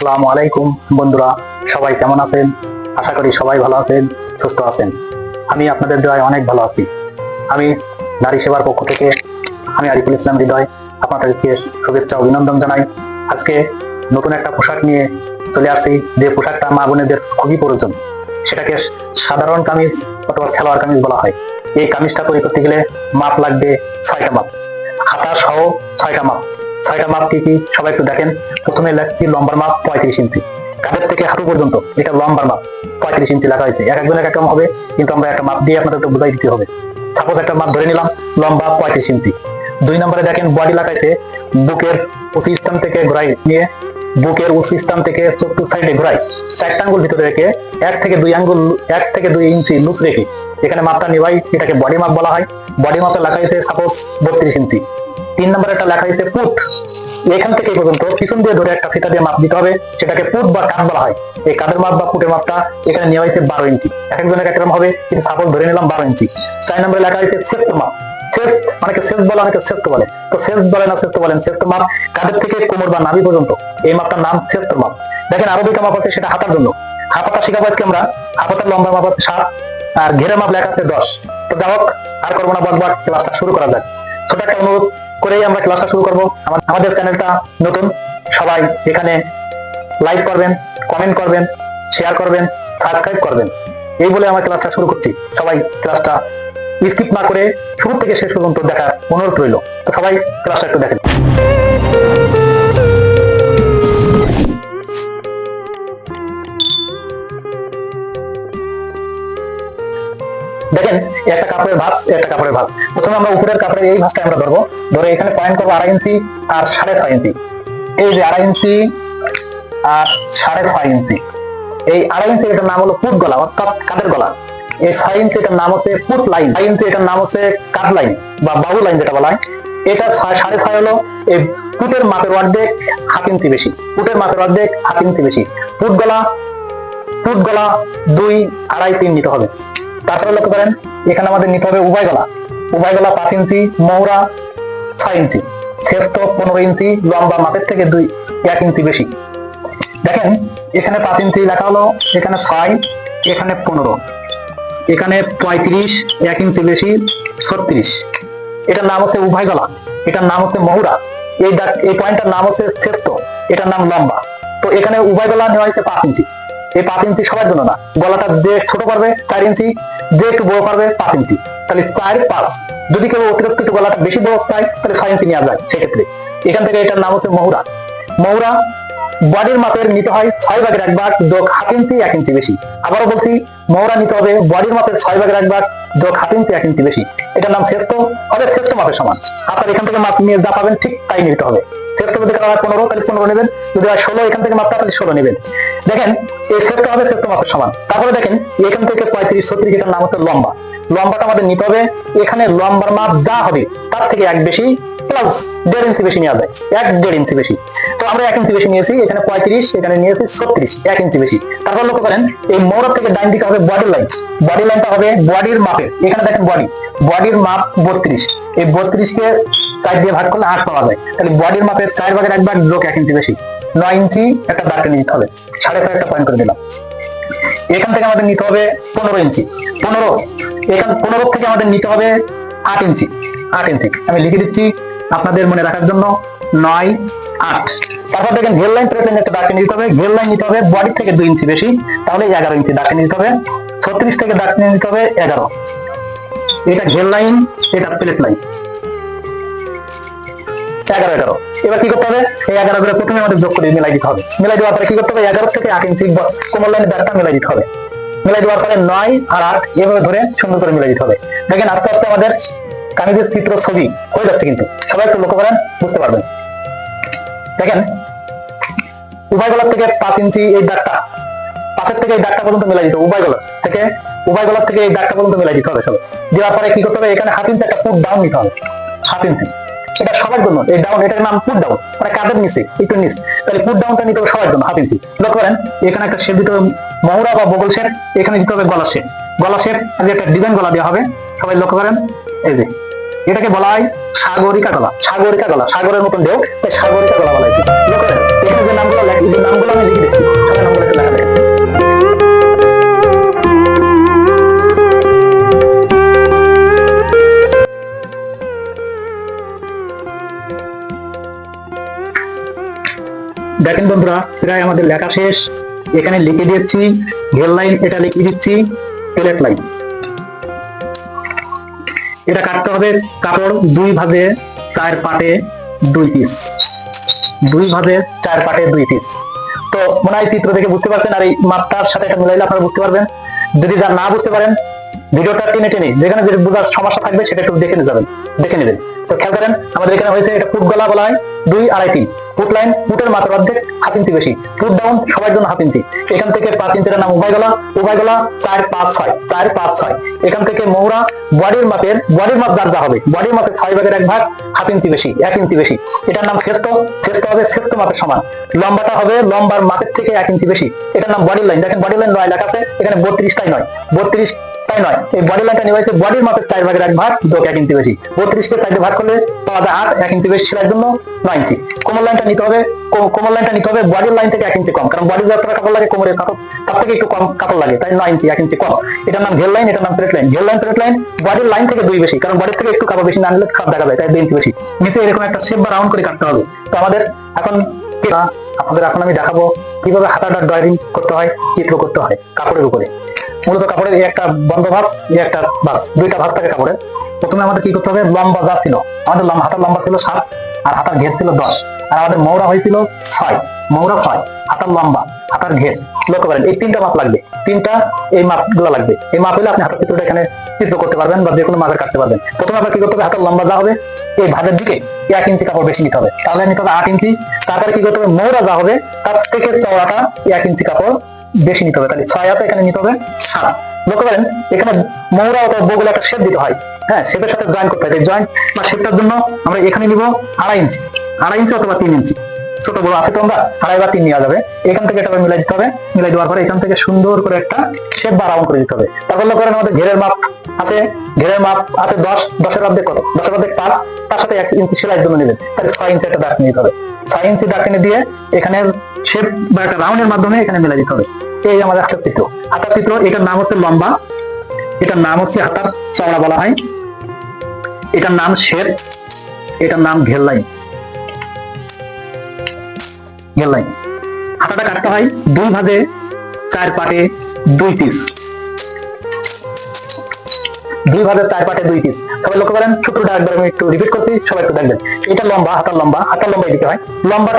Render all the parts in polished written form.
আসসালামু আলাইকুম বন্ধুরা, সবাই কেমন আছেন? আশা করি সবাই ভালো আছেন, সুস্থ আছেন। আমি আপনাদের দয়ায় অনেক ভালো আছি। আমি নারী সেবার পক্ষ থেকে আমি আরিফুল ইসলাম হৃদয় আপনাদেরকে শুভেচ্ছা অভিনন্দন জানাই। আজকে নতুন একটা পোশাক নিয়ে চলে আসছি, যে পোশাকটা মা বোনেদের খুবই প্রয়োজন। সেটাকে সাধারণ কামিজ অথবা সালোয়ার কামিজ বলা হয়। এই কামিজটা তৈরি করতে গেলে মাপ লাগবে 6টা মাপ, হাতা সহ 6টা মাপ। 6টা মাপ কি কি সবাই একটু দেখেন। প্রথমে লাগছে লম্বার মাপ 35 ইঞ্চি, কাঁধের থেকে হাঁটু পর্যন্ত এটা লম্বার মাপ 35 ইঞ্চি লেখা হয়েছে। এক একজনের এক রকম হবে, কিন্তু আমরা একটা মাপ দিয়ে আপনাদের একটু বুঝাই দিতে হবে। সাপোজ একটা মাপ ধরে নিলাম, লম্বা 35 ইঞ্চি। 2 নম্বরে দেখেন বডি লাগাইছে বুকের উঁচু স্থান থেকে ঘোরাই নিয়ে বুকের উঁচু স্থান থেকে চতুর্থ সাইডে ঘোরাই 4টা আঙ্গুল ভিতরে রেখে 1 থেকে 2 ইঞ্চি লুজ রেখে এখানে মাপটা নেওয়াই, এটাকে বডি মাপ বলা হয়। বডি মাপে লেখা হয়েছে সাপোজ 32 ইঞ্চি। 3 নম্বরে একটা লেখা হয়েছে ফুট, এখান থেকে পর্যন্ত পিছন দিয়ে ধরে একটা ফিতা দিয়ে মাপ দিতে হবে, সেটাকে ফুট বা কাঁধ বলা হয়। এই কাঁধের মাপ বা ফুটের মাপটা এখানে নেওয়া হয়েছে 12 ইঞ্চি। এক একজনের একরকম হবে, কিন্তু সাপোজ ধরে নিলাম 12 ইঞ্চি। 4 নম্বরে লেখা হয়েছে শ্রেষ্ঠ মাপ। শ্রেষ্ঠ অনেকে শ্রেষ্ঠ বলে, অনেকে শ্রেষ্ঠ বলে, তো শ্রেষ্ঠ বলে না শ্রেষ্ঠ বলেন। শ্রেষ্ঠ মাপ কাঁধের থেকে কোমর বা নাভি পর্যন্ত, এই মাপটার নাম শ্রেষ্ঠ মাপ। দেখেন আরো 2টা মাপ আছে, সেটা হাতার জন্য। হাতাটা শিখাবো আজকে আমরা। হাতার লম্বা মাপ আছে 7 আর ঘেরের মাপ লেখা আছে 10। তো যাই হোক, আর করবো না বকবক, ক্লাসটা শুরু করা যাক। ছোট একটা অনুরোধ করেই আমরা ক্লাসটা শুরু করবো। আমাদের চ্যানেলটা নতুন, সবাই এখানে লাইক করবেন, কমেন্ট করবেন, শেয়ার করবেন, সাবস্ক্রাইব করবেন, এই বলে আমরা ক্লাসটা শুরু করছি। সবাই ক্লাসটা স্কিপ না করে শুরু থেকে শেষ পর্যন্ত দেখার অনুরোধ রইল। তো সবাই ক্লাসটা একটু দেখেন। দেখেন একটা কাপড়ের ভাঁজ, একটা কাপড়ের ভাঁজ। প্রথমে আমরা উপরের কাপড়ের এই ভাঁজটা আমরা ধরবো, ধরে এখানে পয়েন্ট করবো 2.5 ইঞ্চি আর 6.5 ইঞ্চি। এই যে 2.5 ইঞ্চি আর 6.5 ইঞ্চি, এই 2.5 ইঞ্চি এটার নাম হলো পুট গলা অর্থাৎ কাঁধের গলা। এই 6 ইঞ্চি এটার নাম হচ্ছে পুট লাইন। 6 ইঞ্চি এটার নাম হচ্ছে কাঁধ লাইন বা বাহু লাইন যেটা বলা হয়। এটা 6.5 হলো এই পুটের মাপের অর্ধেক 1/2 ইঞ্চি বেশি। পুটের মাপের অর্ধেক 1/2 ইঞ্চি বেশি। পুট গলা 2, 2.5, 3 নিতে হবে। তারপরে লক্ষ্য করেন এখানে আমাদের নিতে হবে উভয় গলা। উভয় গলা 5 ইঞ্চি, মহুরা 6 ইঞ্চি, শ্রেষ্ঠ 15 ইঞ্চি, লম্বা মাপের থেকে 1 ইঞ্চি বেশি। দেখেন এখানে 5 ইঞ্চি লেখা হলো, এখানে 6, এখানে 15, এখানে 35, 1 ইঞ্চি বেশি 36। এটার নাম হচ্ছে উভয় গলা, এটার নাম হচ্ছে মহুরা। এই পয়েন্টটার নাম হচ্ছে শ্রেষ্ঠ, এটার নাম লম্বা। তো এখানে উভয় গলা নেওয়া হয়েছে 5 ইঞ্চি। এই 5 ইঞ্চি সবার জন্য না, গলাটা যে ছোট পারবে 4 ইঞ্চি, যে একটু বড় পারবে 5 ইঞ্চি। তাহলে 4, 5, যদি কেউ অতিরিক্ত একটু গলাটা বেশি বড় চায় তাহলে 6 ইঞ্চি নেওয়া যায়। সেক্ষেত্রে এখান থেকে এটার নাম হচ্ছে মহুরা। মহুরা বডির মাপের নিতে হয় 6/1 যোগ 1/2 ইঞ্চি 1 ইঞ্চি বেশি। আবারও বলছি, মহুরা নিতে হবে বডির মাপের 6/1 যোগ 1/2 ইঞ্চি 1 ইঞ্চি বেশি। এটার নাম শ্রেষ্ঠ, হবে শ্রেষ্ঠ মাপের সমান। আপনার এখান থেকে মাপ নিয়ে যা পাবেন ঠিক তাই নিতে হবে। শ্রেষ্ঠ যদি কারো 15 তাহলে 15 নেবেন, যদি 16 এখান থেকে মাপটা তাহলে 16 নেবেন। দেখেন এই শ্রেষ্ঠ হবে শ্রেষ্ঠ মাপের সমান। তারপরে দেখেন এখান থেকে 35, 36, এটার নাম হচ্ছে লম্বা। লম্বাটা আমাদের নিতে হবে, এখানে লম্বার মাপ যা হবে তার থেকে 1 বেশি প্লাস 1.5 ইঞ্চি বেশি নেওয়া যায়, 1.5 ইঞ্চি বেশি। তো আমরা 1 ইঞ্চি বেশি নিয়েছি, এখানে 35, এখানে নিয়েছি 36, 1 ইঞ্চি বেশি। তারপর লক্ষ্য করেন এই মৌরা থেকে ডাইন দিকে হবে বডি লাইন। বডি লাইনটা হবে বডির মাপে, এখানে দেখেন বডির মাপ 32। এই 32 কে 4 দিয়ে ভাগ করলে 8 পাওয়া যায়। তাহলে বডির মাপের 4/1 যোগ 1 ইঞ্চি বেশি 9 ইঞ্চি একটা দাগ টেনে নিতে হবে। 6.5 একটা পয়েন্ট করে দিলাম। এখান থেকে আমাদের নিতে হবে 15 ইঞ্চি। 15 থেকে আমাদের নিতে হবে 8 ইঞ্চি। 8 ইঞ্চি আমি লিখে দিচ্ছি আপনাদের মনে রাখার জন্য, 9, 8। তারপর দেখেন ঘের লাইন প্রেসেন্ট একটা দাগ টেনে নিতে হবে। ঘের লাইন নিতে হবে বডি থেকে 2 ইঞ্চি বেশি, তাহলে 11 ইঞ্চি দাগ টেনে নিতে হবে। 36 থেকে দাগ টেনে নিতে হবে 11। এটা ঘের লাইন, এটা প্লেট লাইন। 11। এবার কি করতে হবে, এই 11 করে প্রথমে আমাদের যোগ করে মিলাই দিতে হবে। মিলাই দেওয়ার পরে কি করতে হবে, 11 থেকে 8 ইঞ্চি কোমর লাইনের দাগটা মিলাই দিতে হবে। মিলাই দেওয়ার পরে 9 আর 8 এভাবে ধরে সুন্দর করে মিলাই দিতে হবে। দেখেন আস্তে আস্তে আমাদের কামিজের চিত্র ছবি হয়ে যাচ্ছে, কিন্তু সবাই একটু লক্ষ্য করেন, বুঝতে পারবেন। দেখেন উভয় গলার থেকে 5 ইঞ্চি এই দাগটা, পাশের থেকে এই দাগটা পর্যন্ত মিলাই দিতে হবে। উভয় গলার থেকে এই দাগটা পর্যন্ত মিলাই দিতে হবে। সবাই দেওয়ার পরে কি করতে হবে, এখানে 1/2 ইঞ্চি একটা পুট ডাউন নিতে হবে। 1/2 ইঞ্চি এটা সবার জন্য, এই ডাউন এটার নাম পুট ডাউন, মানে কাঁধের নিচে একটু নিচ। তাহলে পুট ডাউনটা নিতে হবে সবার জন্য 1/2 ইঞ্চি। লক্ষ্য করেন এখানে একটা শেপ দিতে হবে মহুরা বা বগল শেপ, এখানে দিতে হবে গলা শেপ। গলা শেপ আগে একটা ডিজাইন গলা দেওয়া হবে। সবাই লক্ষ্য করেন, এই যে এটাকে বলা হয় সাগরিকা গলা। সাগরিকা গলা, সাগরের মতন ঢেউ, তাই সাগরিকা গলা বলা হয়েছে। এখানে যে নামগুলো যে নামগুলো আমি লিখে দিচ্ছি, সবাই নামগুলো একটু লেখা দেখেন। দেখেন বন্ধুরা, প্রায় আমাদের লেখা শেষ। এখানে লিখে দিচ্ছি ঘের লাইন, এটা লিখে দিচ্ছি প্লেট লাইন। এটা কাটতে হবে কাপড় 2 ভাঁজে 4 পাটে 2 পিস, 2 ভাঁজে 4 পাটে 2 পিস। তো মনে হয় চিত্র দেখে বুঝতে পারছেন, আর এই মাপটার সাথে এটা মিলাইলে আপনারা বুঝতে পারবেন। যদি যা না বুঝতে পারেন, ভিডিওটা টেনে টেনে যেখানে যে বোঝার সমস্যা থাকবে সেটা একটু দেখে নেবেন। তো খেয়াল করেন, আমাদের এখানে হয়েছে এটা ফুট গলা বলা হয় 2, 2.5, 3 ফুট লাইন, ফুটের মাত্র অর্ধেক, 1/2 ইঞ্চি বেশি। ফুট ডাউন সবার জন্য 1/2 ইঞ্চি। এখান থেকে 5 ইঞ্চির নাম উভয় গলা, 4, 5, 6, 4, 5, 6। এখান থেকে মোহরা বডির মাপ যার হবে, বডির মাপের 6 ভাগের 1 ভাগ, 1/2 ইঞ্চি বেশি, 1 ইঞ্চি বেশি। এটার নাম শ্রেষ্ঠ হবে শ্রেষ্ঠ মাপের সমান। লম্বাটা হবে লম্বার মাপের থেকে 1 ইঞ্চি বেশি। এটার নাম বডি লাইন। দেখেন বডি লাইন 9 লেখা আছে, এখানে 32টাই নয়, 32 তাই নয়। এই বডি লাইনটা নেওয়া হয়েছে বডির মাপের 4 ভাগের 1 ভাগ, 1 ইঞ্চি বেশি। 32কে 4 দিয়ে ভাগ করলে পাওয়া যায় 8, 1 ইঞ্চি বেশি সেলাইয়ের জন্য 9 ইঞ্চি। কোমর লাইনটা নিতে হবে বডির লাইন থেকে 1 ইঞ্চি কম, কারণ বডির যতটা কাপড় লাগে কোমরের কাপড় তার থেকে একটু কম কাপড় লাগে, তাই 9 ইঞ্চি, 1 ইঞ্চি কম। এটার নাম ঘের লাইন, এটার নাম প্লেট লাইন। ঘের লাইন বডির লাইন থেকে 2 বেশি, কারণ বডির থেকে একটু কাপড় বেশি না নিলে খারাপ দেখা যায়, তাই 2 ইঞ্চি বেশি। নিচে এরকম একটা শেপ বা রাউন্ড করে কাটতে হবে। তো আমাদের এখন আমি দেখাবো কিভাবে হাতাটা ড্রয়িং করতে হয়, চিত্র করতে হয় কাপড়ের উপরে। মূলত কাপড়ের একটা বন্ধ ভাঁজ, একটা ভাঁজ, 2টা ভাঁজ থাকে কাপড়ের। প্রথমে আমাদের কি করতে হবে, লম্বা যা ছিল আমাদের হাতার লম্বা ছিল 7, আর হাতার ঘের ছিল 10, আর আমাদের মৌরা হয়েছিল 6, হাতার লম্বা, হাতার ঘের। লক্ষ্য করেন এই 3টা মাপ লাগবে, 3টা এই মাপগুলো লাগবে। এই মাপ হলে আপনি হাতের চিত্রটা এখানে চিত্র করতে পারবেন বা যে কোনো মাপের কাটতে পারবেন। প্রথমে আপনার কি করতে হবে, হাতার লম্বা যা হবে এই ভাঁজের দিকে 1 ইঞ্চি কাপড় বেশি নিতে হবে, তাহলে নিতে হবে 8 ইঞ্চি। তারপরে কি করতে হবে, মৌরা যা হবে তার থেকে চওড়াটা 1 ইঞ্চি কাপড় বেশি নিতে হবে, তাহলে 6 হাতে এখানে নিতে হবে 7। লক্ষ্য করেন এখানে মৌরা অথবা বগুলো একটা শেপ দিতে হয়, হ্যাঁ শেপের সাথে জয়েন করতে হয়। জয়েন্ট বা শেপটার জন্য আমরা এখানে নিব 2.5 ইঞ্চি অথবা 3 ইঞ্চি। ছোট বড় আছে তো আমরা 2.5 বা 3 নেওয়া যাবে। এখান থেকে এটা মিলাই দিতে হবে, মিলাই দেওয়ার পরে এখান থেকে সুন্দর করে একটা শেপ বা রাউন্ড করে দিতে হবে। তারপর লক্ষ্য করেন আমাদের ঘেরের মাপ আছে 10, 10-এর অর্ধেক কত, 10-এর অর্ধেক 5, তার সাথে 1 ইঞ্চি সেলাইয়ের জন্য নেবেন, তাহলে 6 ইঞ্চি একটা দাগ নিতে হবে। 6 ইঞ্চি দাগ এনে দিয়ে এখানে শেপ বা একটা রাউন্ডের মাধ্যমে এখানে মিলাই দিতে হবে। এই আমাদের হাতের চিত্র। হাতার চিত্র, এটার নাম হচ্ছে লম্বা, এটার নাম হচ্ছে হাতার চওড়া বলা হয়, এটার নাম শেপ, এটার নাম ঘের লাইন। হাতাটা কাটতে হয় 2 ভাঁজে 4 পাটে 2 পিস, 2 ভাঁজে 4 পাটে 2 পিস। সবাই লক্ষ্য করেন, সূত্রটা একবার আমি একটু রিপিট করছি, সবাই একটু দেখবেন। এটা লম্বা, হাতার লম্বা দিতে হয়। লম্বা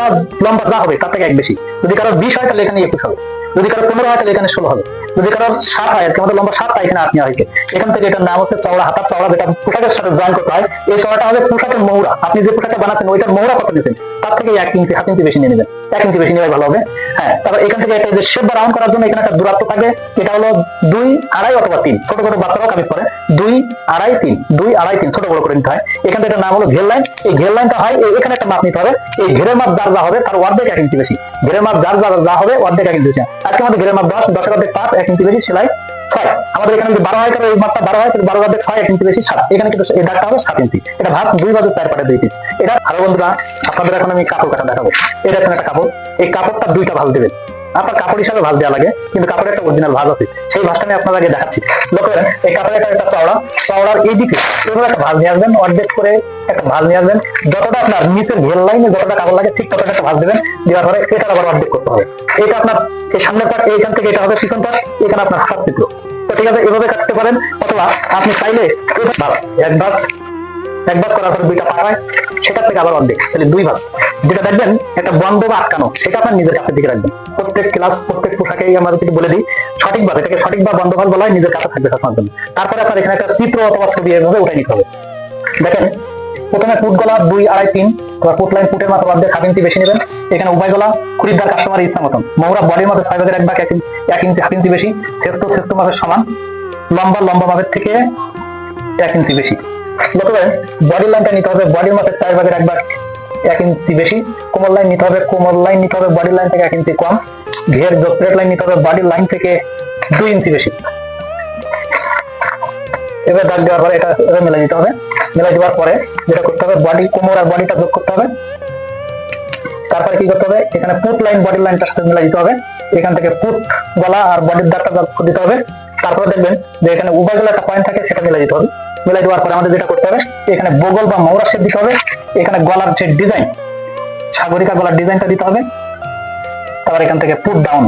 যা হবে তার থেকে 1 বেশি। যদি কারো 20 হয় তাহলে এখানে 21 হবে, যদি কারো 15 হয় তাহলে এখানে 16 হবে, যদি কারো 7 হয় আর কি আমাদের লম্বা 7 তাই এখানে 8 নেওয়া হয়েছে। এখান থেকে এটার নাম হচ্ছে চওড়া। হাতার চওড়া যেটা পোশাকের সাথে জয়েন করতে হয়, এই চওড়াটা হবে পোশাকের মৌরা। আপনি যে পোশাকটা বানাচ্ছেন ওইটার মৌরা কত দিচ্ছেন তার থেকে 1 ইঞ্চি 1/2 ইঞ্চি বেশি নিয়ে নেবেন, 1 ইঞ্চি বেশি নেওয়া ভালো হবে। হ্যাঁ, তারপর এখান থেকে একটা যে শেপ বা রাউন্ড করার জন্য এখানে একটা দূরত্ব থাকে, এটা হলো 2, 2.5 অথবা 3। ছোট ছোট বাচ্চারাও কাজ করে 2, 2.5, 3, 2, 2.5, 3 ছোট বড় করে নিতে হয়। এখান থেকে নাম হলো ঘের লাইন। এই ঘের লাইনটা হয় এখানে একটা মাপ নিতে হবে, এই ঘেরের মাপ যার যা হবে তার অর্ধেক 1 ইঞ্চি বেশি। ঘেরের মাপ যার যা হবে অর্ধেক 1 ইঞ্চি বেশি। আজকে আমাদের ঘেরের মাপ 10, 10-এর অর্ধেক 5, 1 ইঞ্চি বেশি, সেলাই 6। আমাদের এখানে যদি 12 হয় তাহলে এই মাপটা 12 হয়, 12 অর্ধেক 6, 1 ইঞ্চি বেশি 7। এখানে কিন্তু এই দাগটা হবে 7 ইঞ্চি। এটা ভাঁজ 2 ভাঁজে 4 পাটে 2 পিস। এটা আরো বন্ধুরা আপনাদের এখন আমি কাপড় কাটা দেখাবো। এটা এখন একটা কাপড়, এই কাপড়টা 2টা ভাঁজ দেবেন। আপনার কাপড় হিসাবে ভাঁজ দেওয়া লাগে, কিন্তু কাপড়ের একটা অরিজিনাল ভাঁজ আছে, সেই ভাঁজটা আমি আপনার আগে দেখাচ্ছি। লক্ষ্য করেন এই কাপড়ের একটা চওড়ার এই দিকে এভাবে একটা ভাঁজ নিয়ে আসবেন, অর্ধেক করে একটা ভাঁজ নিয়ে আসবেন। যতটা আপনার নিচের ঘের লাইনে যতটা কাপড় লাগে ঠিক ততটা একটা ভাঁজ দেবেন, দেওয়ার পরে এটা আবার অর্ধেক করতে হবে। এটা আপনার এই সামনের পাট, এইখান থেকে এটা হবে পিছন পাট, এখানে আপনার হাত চিত্র। তো ঠিক আছে, এভাবে কাটতে পারেন, অথবা আপনি চাইলে এক ভাঁজ করার পরে 2টা পাট হয়, সেটার থেকে আবার অর্ধেক, তাহলে 2 ভাঁজ। যেটা দেখবেন একটা বন্ধ বা আটকানো, সেটা আপনার নিজের কাছে দিকে রাখবেন। প্রত্যেক পোশাকেই আমরা যদি বলে দিই সঠিকভাবে, এটাকে সঠিক বা বন্ধ ভাঁজ বলা হয়, নিজের কাছে থাকবে সবসময়ের জন্য। তারপরে আপনার এখানে একটা চিত্র অথবা ছবি এভাবে উঠে নিতে হবে। দেখেন প্রথমে ফুট গলা 2, 2.5, 3, অথবা ফুট লাইন ফুটের মাত্র অর্ধেক 1/2 ইঞ্চি বেশি নেবেন। এখানে উভয় গলা খরিদ্দার কাস্টমারের ইচ্ছা মতন। মৌরা বডির মধ্যে 6 ভাগের 1 ভাগ, 1 ইঞ্চি 1/2 ইঞ্চি বেশি। শ্রেষ্ঠ মাপের সমান। লম্বা মাপের থেকে 1 ইঞ্চি বেশি। লক্ষ্য করেন বডির লাইনটা নিতে হবে বডির মাপের 4 ভাগের 1 ভাগ, 1 ইঞ্চি বেশি। কোমর লাইন নিতে হবে বডির লাইন থেকে 1 ইঞ্চি কম। ঘের প্লেট লাইন নিতে হবে বডির লাইন থেকে 2 ইঞ্চি বেশি। এবার দাগ দেওয়ার পরে এটা মিলাই দিতে হবে। মিলাই দেওয়ার পরে যেটা করতে হবে, বডি কোমর আর বডিটা যোগ করতে হবে। তারপরে কি করতে হবে, এখানে পুট লাইন বডি লাইনটার সাথে মিলাই দিতে হবে। এখান থেকে পুট গলা আর বডির দাগটা যোগ দিতে হবে। তারপরে দেখবেন যে এখানে উভয় গলা একটা পয়েন্ট থাকে, সেটা মিলাই দিতে হবে। মিলাই দেওয়ার পরে আমাদের যেটা করতে হবে, এখানে বগল বা মৌরা শেপ দিতে হবে। এখানে গলার যে ডিজাইন, সাগরিকা গলার ডিজাইনটা দিতে হবে। তারপর এখান থেকে পুট ডাউন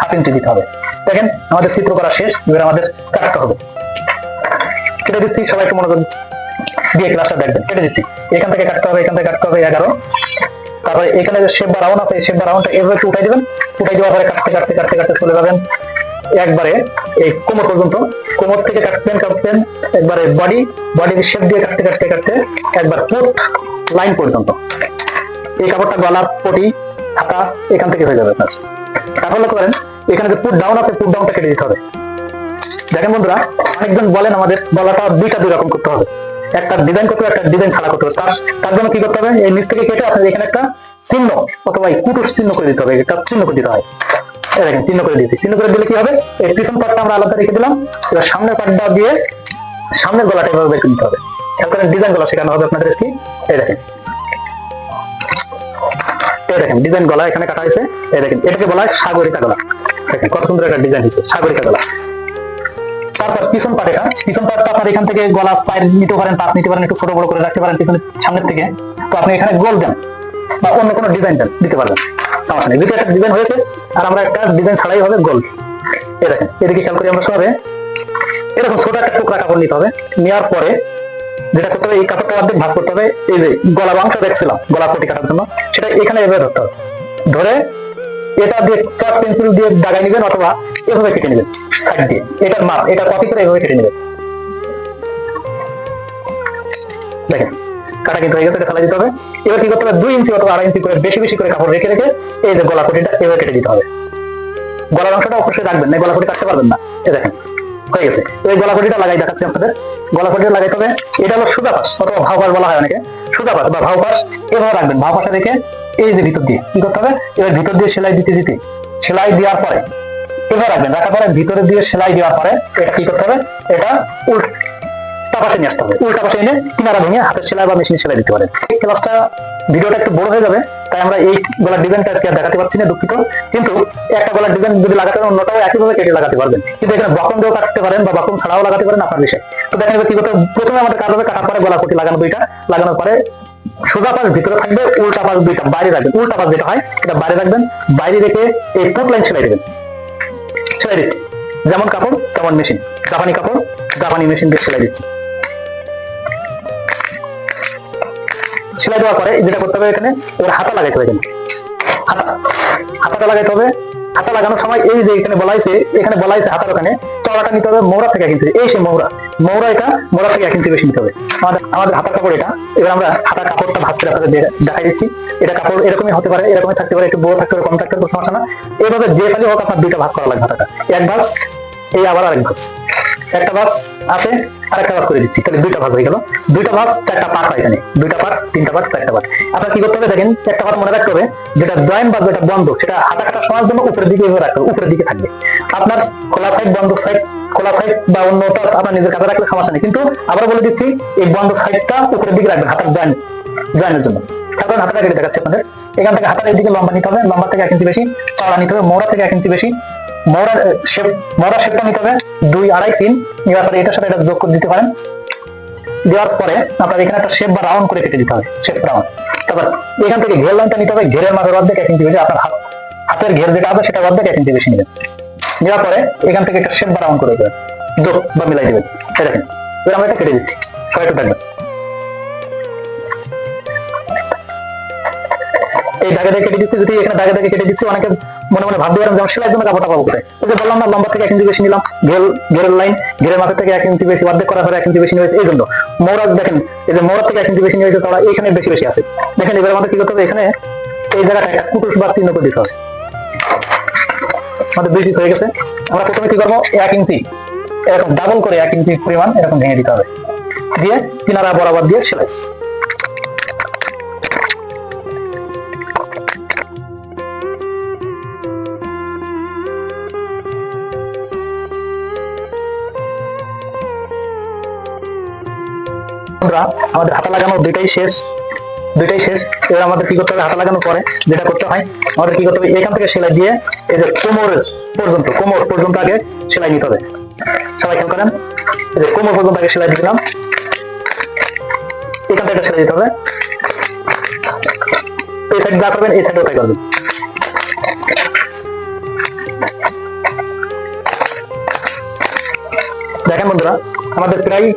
1/2 ইঞ্চি দিতে হবে। দেখেন আমাদের চিত্র করা শেষ, এবার আমাদের কাটতে হবে। কেটে দিচ্ছি, সবাই একটু মনোযোগ দিয়ে ক্লাসটা দেখবেন। কেটে দিচ্ছি, এখান থেকে কাটতে হবে, এখান থেকে কাটতে হবে 11। তারপরে এখানে যে শেপ বা রাউন্ড আছে, শেপ বা রাউন্ডটা এভাবে একটু উঠাই দিবেন। উঠাই দেওয়ার পরে কাটতে কাটতে কাটতে কাটতে চলে যাবেন একবারে এই কোমর পর্যন্ত। কোমর থেকে কাটতেন একবারে বডির শেপ দিয়ে কাটতে কাটতে কাটতে একবার পুট লাইন পর্যন্ত। এই কাপড়টা গলা, পটি, হাতা এখান থেকে হয়ে যাবে আপনার। তারপর লক্ষ্য করেন এখানে যে পুট ডাউন আছে, পুট ডাউনটা কেটে দিতে হবে। দেখেন বন্ধুরা, অনেকজন বলেন আমাদের গলাটা দুই রকম করতে হবে, একটা ডিজাইন করতে হবে, একটা ডিজাইন ছাড়া করতে হবে। তার জন্য কি করতে হবে, এই নিচ থেকে কেটে আপনার এখানে একটা চিহ্ন অথবা কুটুর চিহ্ন করে দিতে হবে। একটা চিহ্ন করে দিতে হয়। দেখেন চিহ্ন করে দিয়েছি। চিহ্ন করে দিলে কি হবে, এই পিছন পাটটা আমরা আলাদা রেখে দিলাম। এবার সামনের পাটটা দিয়ে সামনের গলাটা এভাবে বের করে দিতে হবে। খেয়াল করেন ডিজাইন গলা শেখানো হবে আপনাদের। কি এই দেখেন, ডিজাইন গলা এখানে কাটা হয়েছে। এই দেখেন, এটাকে বলা হয় সাগরিকা গলা। দেখেন কত সুন্দর একটা ডিজাইন হয়েছে, সাগরিকা গলা। তারপর পিছন পাটটা আপনার এখান থেকে গলা পায়ের নিতে পারেন, পাত নিতে পারেন, একটু ছোট বড় করে রাখতে পারেন পিছনের সামনের থেকে। তো আপনি এখানে গোল দেন বা অন্য কোনো ডিজাইন দেন, দিতে পারবেন, সমস্যা নেই। দুটো একটা ডিজাইন হয়েছে আর আমরা একটা ডিজাইন ছাড়াই হবে গোল। এই দেখেন, এদিকে খেয়াল করি আমরা সবাই এরকম ছোট একটা টুকরা কাপড় নিতে হবে। নেওয়ার পরে যেটা করতে হবে, এই কাপড়টা অর্ধেক ভাগ করতে হবে। এই যে গলা অংশ দেখছিলাম গলা পটি কাটার জন্য, সেটা এখানে এভাবে ধরতে হবে। ধরে এটা দিয়ে চক পেন্সিল দিয়ে দাগাই নেবেন অথবা এভাবে কেটে নেবেন সাইড দিয়ে। এটার মাপ, এটা কপি করে এভাবে কেটে নেবেন। দেখেন কাটা কিন্তু হয়ে গেছে, এটা ফেলা দিতে হবে। এবার কি করতে হবে, 2 ইঞ্চি অথবা 2.5 ইঞ্চি করে বেশি করে কাপড় রেখে রেখে এই যে গলা পটিটা এভাবে কেটে দিতে হবে। গলার অংশটা অবশ্যই রাখবেন না, গলা পটি কাটতে পারবেন না। এই দেখেন হয়ে গেছে। এই গলা পটিটা লাগাই দেখাচ্ছি আপনাদের। গলা পটিটা লাগাইতে হবে, এটা হলো সুতা পাশ অথবা ভাও পাশ বলা হয় অনেকে। সুতা পাশ বা ভাও পাশ এভাবে রাখবেন। ভাও পাশে রেখে এই যে ভিতর দিয়ে কি করতে হবে, এবার ভিতর দিয়ে সেলাই দিতে দিতে, সেলাই দেওয়ার পরে এভাবে রাখবেন। রাখার পরে ভিতরে দিয়ে সেলাই দেওয়ার পরে এটা কি করতে হবে, এটা উল্টা পাশে নিয়ে আসতে হবে। উল্টা পাশে এনে কিনারা ভেঙে হাতের সেলাই বা মেশিনে সেলাই দিতে পারেন। এই ক্লাসটা ভিডিওটা একটু বড় হয়ে যাবে, তাই আমরা এই গলার ডিজাইনটা আজকে দেখাতে পারছি না, দুঃখিত। কিন্তু একটা গলার ডিজাইন যদি লাগাতে পারেন, অন্যটাও একইভাবে কেটে লাগাতে পারবেন। কিন্তু এখানে বকম দিয়েও কাটতে পারেন বা বকম ছাড়াও লাগাতে পারেন, আপনার বিষয়। তো দেখেন এবার কি করতে হবে, প্রথমে আমাদের কাজ হবে কাটার পরে গলা পটি লাগানো, দুইটা লাগানোর পরে সোজা পাশ ভিতরে থাকবে, উল্টা পাশ দুইটা বাইরে রাখবেন। উল্টা পাশ যেটা হয় এটা বাইরে রাখবেন। বাইরে রেখে এই পুট লাইন সেলাই দেবেন। সেলাই দিচ্ছি, যেমন কাপড় তেমন মেশিন, জাপানি কাপড় জাপানি মেশিন দিয়ে সেলাই দিচ্ছি। সেলাই দেওয়ার পরে যেটা করতে হবে, এখানে এবার হাতা লাগাইতে হবে। হাতাটা লাগাইতে হবে। হাতা লাগানোর সময় এই যে এখানে বলাইছে হাতার ওখানে চড়াটা নিতে হবে মোহরা থেকে 1 ইঞ্চি। এই সেই মোহরা এটা মোহরা থেকে 1 ইঞ্চি বেশি নিতে হবে। আমাদের হাতার কাপড় এটা। এবার আমরা হাতার কাপড়টা ভাঁজ করে আপনাদের দেখাই দিচ্ছি। এটা কাপড় এরকমই হতে পারে, এরকমই থাকতে পারে, একটু বড় থাকতে পারে, কম থাকতে পারে, সমস্যা না। এইভাবে যে কাজে হোক আপনার 2টা ভাঁজ করা লাগবে হাতাটা। এক ভাঁজ, এই আবার আরেক ভাঁজ, একটা ভাঁজ আছে আরেকটা ভাঁজ করে দিচ্ছি, তাহলে 2টা ভাঁজ হয়ে গেল। 2টা ভাঁজ 4টা পাট হয় এখানে, 2টা পাট 3টা পাট 4টা পাট। আপনার কি করতে হবে, দেখেন একটা পাট মনে রাখতে হবে, যেটা জয়েন বা যেটা বন্ধ সেটা হাতা কাটার সময়ের জন্য উপরের দিকে এভাবে রাখতে হবে, উপরের দিকে থাকবে। আপনার খোলা সাইড বন্ধ সাইড, খোলা সাইড বা অন্যটা আপনার নিজের কাছে রাখলে সমস্যা নেই। কিন্তু আবার বলে দিচ্ছি, এই বন্ধ সাইডটা উপরের দিকে রাখবেন হাতার জয়েনের জন্য। তারপর হাতাটা কেটে দেখাচ্ছি আপনাদের। এখান থেকে হাতার এইদিকে লম্বা নিতে হবে, লম্বা থেকে 1 ইঞ্চি বেশি, চওড়া নিতে হবে, মোহরা থেকে 1 ইঞ্চি বেশি। মোহরা শেপটা নিতে হবে 2, 2.5, 3। নেওয়ার পরে এটার সাথে এটা যোগ করে দিতে পারেন। দেওয়ার পরে আপনার এখানে একটা শেপ বা রাউন্ড করে কেটে দিতে হবে, শেপ রাউন্ড। তারপর এখান থেকে ঘের লাইনটা নিতে হবে, ঘেরের মাঝে অর্ধেক 1 ইঞ্চি বেশি। আপনার হাতের ঘের যেটা আছে সেটা অর্ধেক 1 ইঞ্চি বেশি নেবেন। নেওয়ার পরে এখান থেকে একটা শেপ বা রাউন্ড করে দেবেন, যোগ বা মিলাই দেবেন। দেখেন এবার আমরা এটা কেটে দিচ্ছি, সবাই একটু দেখবেন। এই দাগে দাগে কেটে দিচ্ছি। যদি এখানে দাগে দাগে কেটে দিচ্ছি, অনেকে মনে মনে ভাবতে পারেন যেমন সেলাইয়ের জন্য কাপড়টা পাবো কোথায়। ওই যে বললাম না, লম্বা থেকে 1 ইঞ্চি বেশি নিলাম, ঘেরের লাইন, ঘেরের মাথা থেকে 1 ইঞ্চি বেশি, অর্ধেক করার পরে 1 ইঞ্চি বেশি নিয়েছে। এই জন্য মোহরা দেখেন, এই যে মোহরা থেকে 1 ইঞ্চি বেশি নিয়েছে, তারা এখানে বেশি বেশি আছে। দেখেন এবার আমাদের কি করতে হবে, এখানে এই জায়গাটা একটা কুটুস বা চিহ্ন করে দিতে হবে। আমাদের 2 পিস হয়ে গেছে। আমরা প্রথমে কি করবো, 1 ইঞ্চি এরকম ডাবল করে 1 ইঞ্চি পরিমাণ এরকম ভেঙে দিতে হবে, দিয়ে কিনারা বরাবর দিয়ে সেলাই। বন্ধুরা আমাদের হাতা লাগানো দুইটাই শেষ। এবার আমাদের কি করতে হবে, হাতা লাগানোর পরে যেটা করতে হয় আমাদের কি করতে হবে, এখান থেকে সেলাই দিয়ে এই যে কোমর পর্যন্ত আগে সেলাই নিতে হবে। সবাই খেয়াল করেন, এই যে কোমর পর্যন্ত আগে সেলাই দিলাম, এখান থেকে সেলাই দিতে হবে। এই সাইড যা করবেন এই সাইডে ওটাই করবেন। দেখেন বন্ধুরা আমাদের প্রায়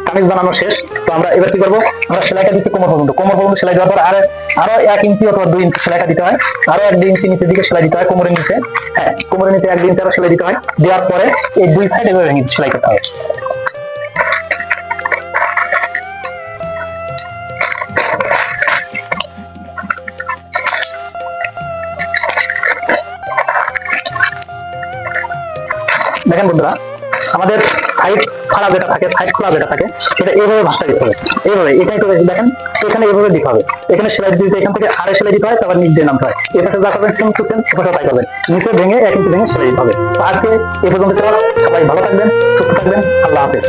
কামিজ বানানো শেষ। তো আমরা এবার কি করবো, আমরা সেলাইটা দিচ্ছি কোমর পর্যন্ত সেলাই দেওয়ার পর আরো 1 ইঞ্চি অথবা 2 ইঞ্চি সেলাইটা দিতে হয়, আরো 1-2 ইঞ্চি নিচের দিকে সেলাই দিতে হয় কোমরের নিচে। হ্যাঁ, কোমরের নিচে 1-2 ইঞ্চি আরো সেলাই দিতে হয়। দেওয়ার পরে এই দুই সাইডে ভেঙে সেলাই করতে হবে। দেখেন বন্ধুরা আমাদের সাইড খোলা যেটা থাকে সেটা এইভাবে ভাঁজটা দিতে হবে, এইভাবে এখানে তো দেখেন এখানে এইভাবে দিতে হবে। এখানে সেলাই দিতে এখান থেকে আড়াই সেলাই দিতে হয়, তারপর নিচ দিয়ে নামতে হয়। এটাতে যা করবেন সেম টু সেম এপাশে তাই করবেন, নিচে ভেঙে 1 ইঞ্চি ভেঙে সেলাই দিতে হবে। তো আজকে এই পর্যন্ত সবাই ভালো থাকবেন, সুস্থ থাকবেন, আল্লাহ হাফেজ।